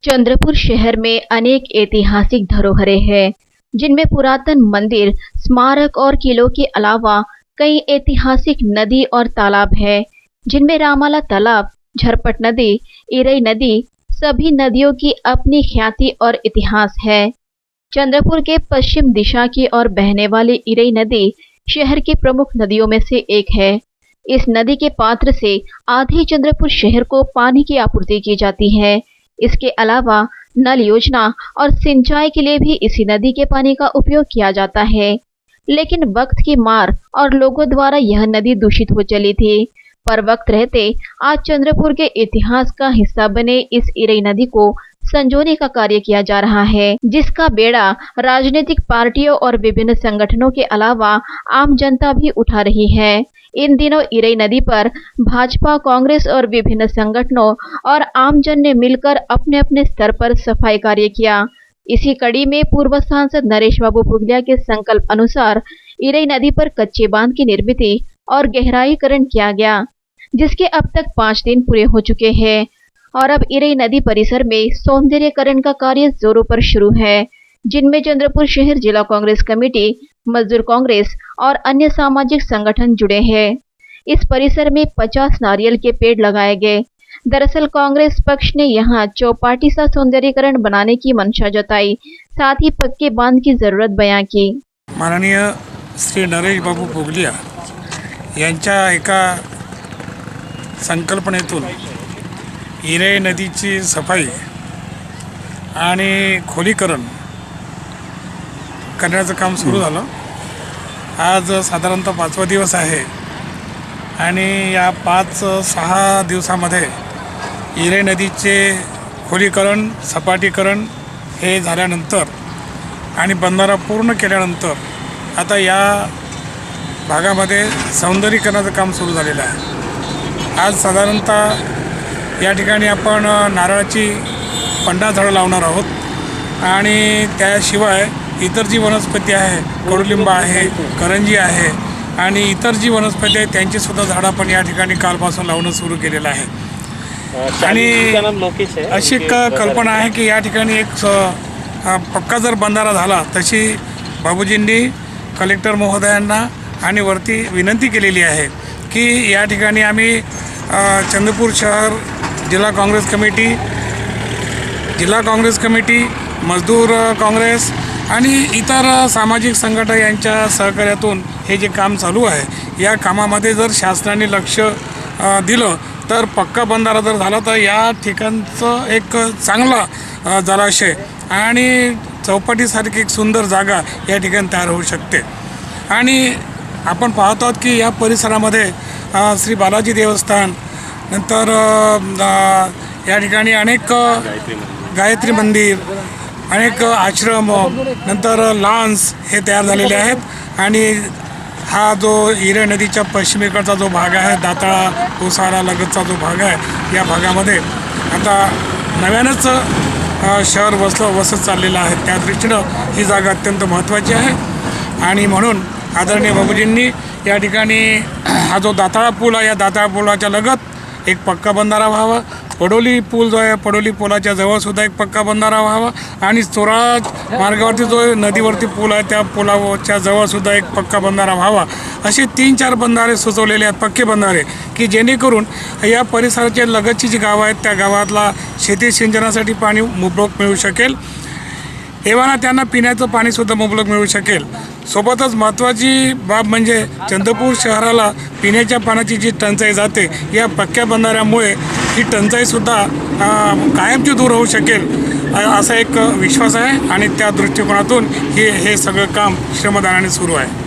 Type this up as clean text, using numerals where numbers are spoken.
चंद्रपुर शहर में अनेक ऐतिहासिक धरोहरें हैं, जिनमें पुरातन मंदिर, स्मारक और किलों के अलावा कई ऐतिहासिक नदी और तालाब हैं, जिनमें रामाला तालाब, झरपट नदी, इरई नदी, सभी नदियों की अपनी ख्याति और इतिहास है। चंद्रपुर के पश्चिम दिशा की ओर बहने वाली इरई नदी शहर की प्रमुख नदियों में से एक है। इस नदी के पात्र से आधे चंद्रपुर शहर को पानी की आपूर्ति की जाती है। इसके अलावा नल योजना और सिंचाई के लिए भी इसी नदी के पानी का उपयोग किया जाता है। लेकिन वक्त की मार और लोगों द्वारा यह नदी दूषित हो चली थी, पर वक्त रहते आज चंद्रपुर के इतिहास का हिस्सा बने इस इरई नदी को संजोने का कार्य किया जा रहा है, जिसका बेड़ा राजनीतिक पार्टियों और विभिन्न संगठनों के अलावा आम जनता भी उठा रही है। इन दिनों इरई नदी पर भाजपा, कांग्रेस और विभिन्न संगठनों और आमजन ने मिलकर अपने अपने स्तर पर सफाई कार्य किया। इसी कड़ी में पूर्व सांसद नरेश बाबू पुगलिया के संकल्प अनुसार इरई नदी पर कच्चे बांध की निर्मित और गहराईकरण किया गया, जिसके अब तक 5 दिन पूरे हो चुके हैं और अब इरई नदी परिसर में सौंदर्यीकरण का कार्य जोरों पर शुरू है, जिनमें चंद्रपुर शहर जिला कांग्रेस कमेटी, मजदूर कांग्रेस और अन्य सामाजिक संगठन जुड़े हैं। इस परिसर में 50 नारियल के पेड़ लगाए गए। दरअसल कांग्रेस पक्ष ने यहां चौपाटी सा सौंदर्यीकरण बनाने की मंशा जताई, साथ ही पक्के बांध की जरूरत बयां की। माननीय श्री नरेश बाबू पुगलिया यांच्या एका संकल्पनेतून इरई नदीची सफाई आणि खोलीकरण करण्याचं काम सुरू झालं। आज साधारणतः 5वा दिवस आहे आणि या 5-6 दिवसामध्ये इरई नदीचे खोलीकरण, सपाटीकरण हे झाल्यानंतर आणि बंधारा पूर्ण केल्यानंतर आता या भागामध्ये सौंदर्यीकरणाचं काम सुरू झालेलं आहे। आज साधारणतः या ठिकाणी आपण नारळाची 50 झाडं लावणार आहोत आणि त्याशिवाय इतर जी वनस्पती आहे, कडुलिंब आहे, करंजी आहे आणि इतर जी वनस्पती आहे त्यांचीसुद्धा झाडं आपण या ठिकाणी कालपासून लावणं सुरू केलेलं आहे। आणि अशी कल्पना आहे की या ठिकाणी एक पक्का जर बंधारा झाला तशी बाबूजींनी कलेक्टर महोदयांना आणि वरती विनंती केलेली आहे की या ठिकाणी आम्ही चंद्रपूर शहर जिल्हा काँग्रेस कमिटी, मजदूर काँग्रेस आणि इतर सामाजिक संघटना यांच्या सहकार्यातून हे जे काम चालू आहे या कामामध्ये जर शासनाने लक्ष दिलं तर पक्का बंधारा जर झाला तर या ठिकाणचं एक चांगला जलाशय आणि चौपाटीसारखी एक सुंदर जागा या ठिकाणी तयार होऊ शकते। आणि आपण पाहतो आहोत की या परिसरामध्ये श्री बालाजी देवस्थान, नंतर या ठिकाणी अनेक गायत्री मंदिर, अनेक आश्रम, नंतर लॉन्स हे तयार झालेले आहेत। आणि हा जो इरई नदीच्या पश्चिमेकडचा जो भाग आहे, दाताळा कोसारा लगतचा जो भाग आहे, या भागामध्ये आता नव्यानंच शहर वसत चाललेलं आहे। त्या दृष्टीनं ही जागा अत्यंत महत्त्वाची आहे आणि म्हणून आदरणीय बाबूजींनी या ठिकाणी हा जो दाताळा पूल आहे या दाताळा पुलाच्या लगत एक पक्का बंधारा व्हावा। पडोली पूल जो आहे, पडोली पुलाच्या जवळसुद्धा एक पक्का बंधारा व्हावा आणि चोराज मार्गावरती जो नदीवरती पूल आहे त्या पुलाच्या जवळसुद्धा एक पक्का बंधारा व्हावा। असे 3-4 बंधारे सुचवलेले आहेत, पक्के बंधारे, की जेणेकरून या परिसराच्या लगतची जी गावं आहेत त्या गावातला शेती सिंचनासाठी पाणी मुबलक मिळू शकेल, एव्हाना त्यांना पिण्याचं पाणीसुद्धा मुबलक मिळू शकेल। सोबतच महत्त्वाची बाब म्हणजे चंद्रपूर शहराला पिण्याच्या पाण्याची जी टंचाई जाते या पक्क्या बंधाऱ्यामुळे ही टंचाईसुद्धा कायमची दूर होऊ शकेल असा एक विश्वास आहे आणि त्या दृष्टिकोनातून हे सगळं काम श्रमदानाने सुरू आहे।